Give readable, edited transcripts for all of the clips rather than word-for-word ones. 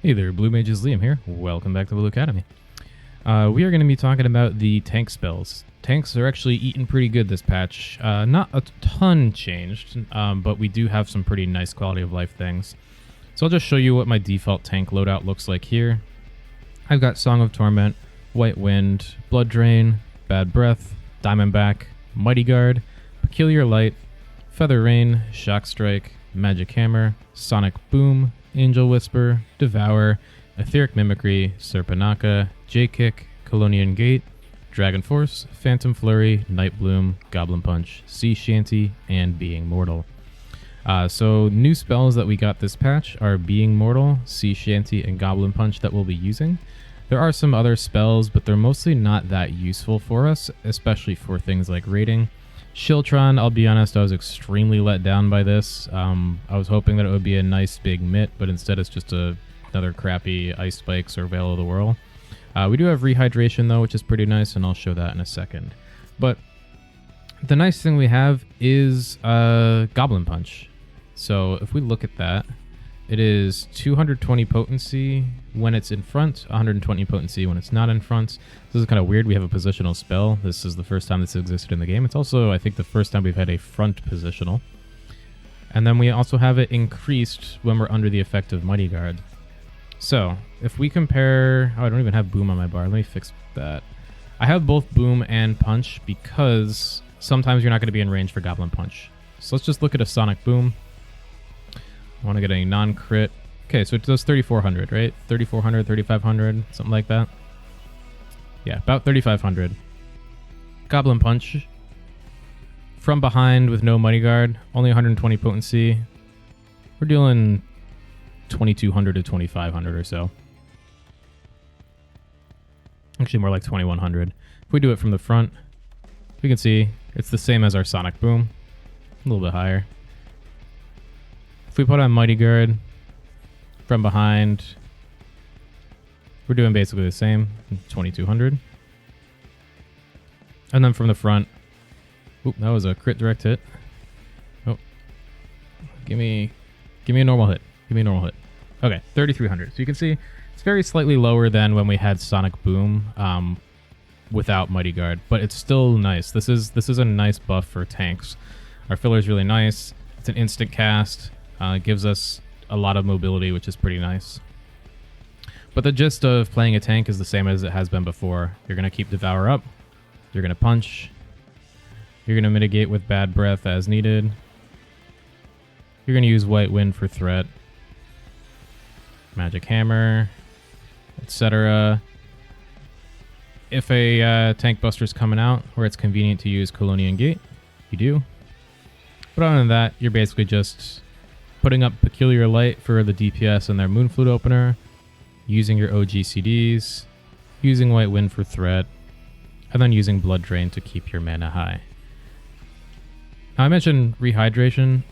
Hey there, Blue Mages, Liam here. Welcome back to Blue Academy. We are going to be talking about the tank spells. Tanks are actually eating pretty good this patch. Not a ton changed, but we do have some pretty nice quality of life things. So I'll just show you what my default tank loadout looks like here. I've got Song of Torment, White Wind, Blood Drain, Bad Breath, Diamondback, Mighty Guard, Peculiar Light, Feather Rain, Shock Strike, Magic Hammer, Sonic Boom, Angel Whisper, Devour, Etheric Mimicry, Serpenaka, J-Kick, Colonian Gate, Dragon Force, Phantom Flurry, Night Bloom, Goblin Punch, Sea Shanty, and Being Mortal. So new spells that we got this patch are Being Mortal, Sea Shanty, and Goblin Punch that we'll be using. There are some other spells, but they're mostly not that useful for us, especially for things like raiding. Shiltron, I'll be honest, I was extremely let down by this. I was hoping that it would be a nice big mitt, but instead it's just another crappy Ice Spikes or Veil of the Whirl. We do have Rehydration though, which is pretty nice, and I'll show that in a second. But the nice thing we have is Goblin Punch. So if we look at that, it is 220 potency when it's in front, 120 potency when it's not in front. This is kind of weird. We have a positional spell. This is the first time this existed in the game. It's also, I think, the first time we've had a front positional. And then we also have it increased when we're under the effect of Mighty Guard. So if we compare... Oh, I don't even have Boom on my bar. Let me fix that. I have both Boom and Punch because sometimes you're not going to be in range for Goblin Punch. So let's just look at a Sonic Boom. I want to get a non-crit. Okay, so it does 3,400, right? 3,400, 3,500, something like that. Yeah, about 3,500. Goblin Punch. From behind with no Mighty Guard. Only 120 potency. We're dealing 2,200 to 2,500 or so. Actually, more like 2,100. If we do it from the front, we can see it's the same as our Sonic Boom. A little bit higher. If we put on Mighty Guard from behind, we're doing basically the same, 2,200. And then from the front, oop, that was a crit direct hit. Oh, give me a normal hit. Give me a normal hit. Okay, 3,300. So you can see it's very slightly lower than when we had Sonic Boom without Mighty Guard, but it's still nice. This is a nice buff for tanks. Our filler is really nice. It's an instant cast. It gives us a lot of mobility, which is pretty nice. But the gist of playing a tank is the same as it has been before. You're going to keep Devour up. You're going to punch. You're going to mitigate with Bad Breath as needed. You're going to use White Wind for threat. Magic Hammer, etc. If a tank buster is coming out where it's convenient to use Colonian Gate, you do. But other than that, you're basically just putting up Peculiar Light for the DPS and their Moonflute opener, using your OGCDs, using White Wind for threat, and then using Blood Drain to keep your mana high. Now I mentioned Rehydration.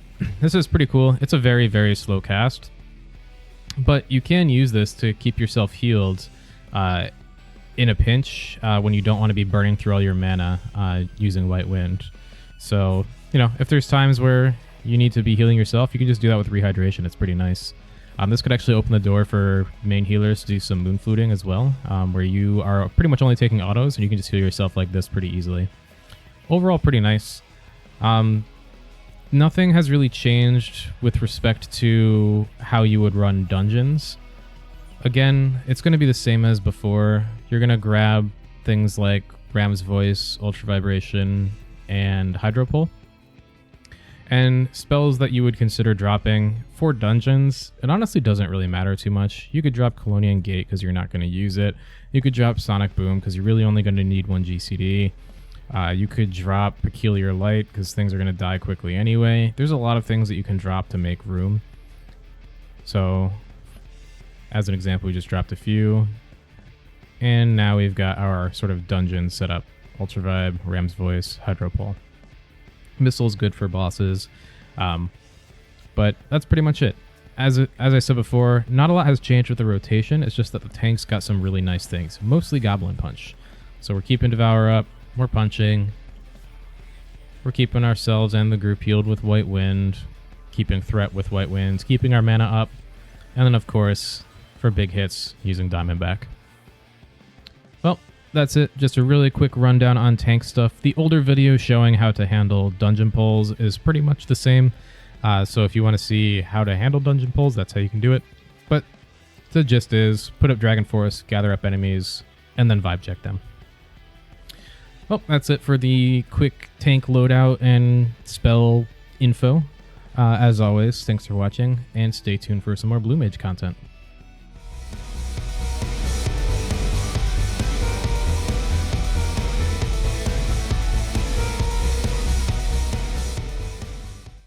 This is pretty cool. It's a very, very slow cast, but you can use this to keep yourself healed in a pinch when you don't want to be burning through all your mana using White Wind. So, you know, if there's times where you need to be healing yourself, you can just do that with Rehydration. It's pretty nice. This could actually open the door for main healers to do some Moonfluting as well, where you are pretty much only taking autos and you can just heal yourself like this pretty easily. Overall, pretty nice. Nothing has really changed with respect to how you would run dungeons. Again, it's going to be the same as before. You're going to grab things like Ram's Voice, Ultra Vibration, and Hydro Pull. And spells that you would consider dropping for dungeons, it honestly doesn't really matter too much. You could drop Colonian Gate because you're not going to use it. You could drop Sonic Boom because you're really only going to need one GCD. You could drop Peculiar Light because things are going to die quickly anyway. There's a lot of things that you can drop to make room. So, as an example, we just dropped a few. And now we've got our sort of dungeon set up. Ultra Vibe, Ram's Voice, Hydro Pull. Missile's good for bosses, but that's pretty much it. As I said before, not a lot has changed with the rotation. It's just that the tanks got some really nice things, mostly Goblin Punch. So we're keeping Devour up, we're punching, we're keeping ourselves and the group healed with White Wind. keeping threat with White Winds, keeping our mana up, and then of course, for big hits, using Diamondback. Well, that's it. Just a really quick rundown on tank stuff. The older video showing how to handle dungeon pulls is pretty much the same. So if you want to see how to handle dungeon pulls, that's how you can do it. But the gist is, put up Dragon Force, gather up enemies, and then vibe check them. Well, that's it for the quick tank loadout and spell info. As always, thanks for watching, and stay tuned for some more Blue Mage content.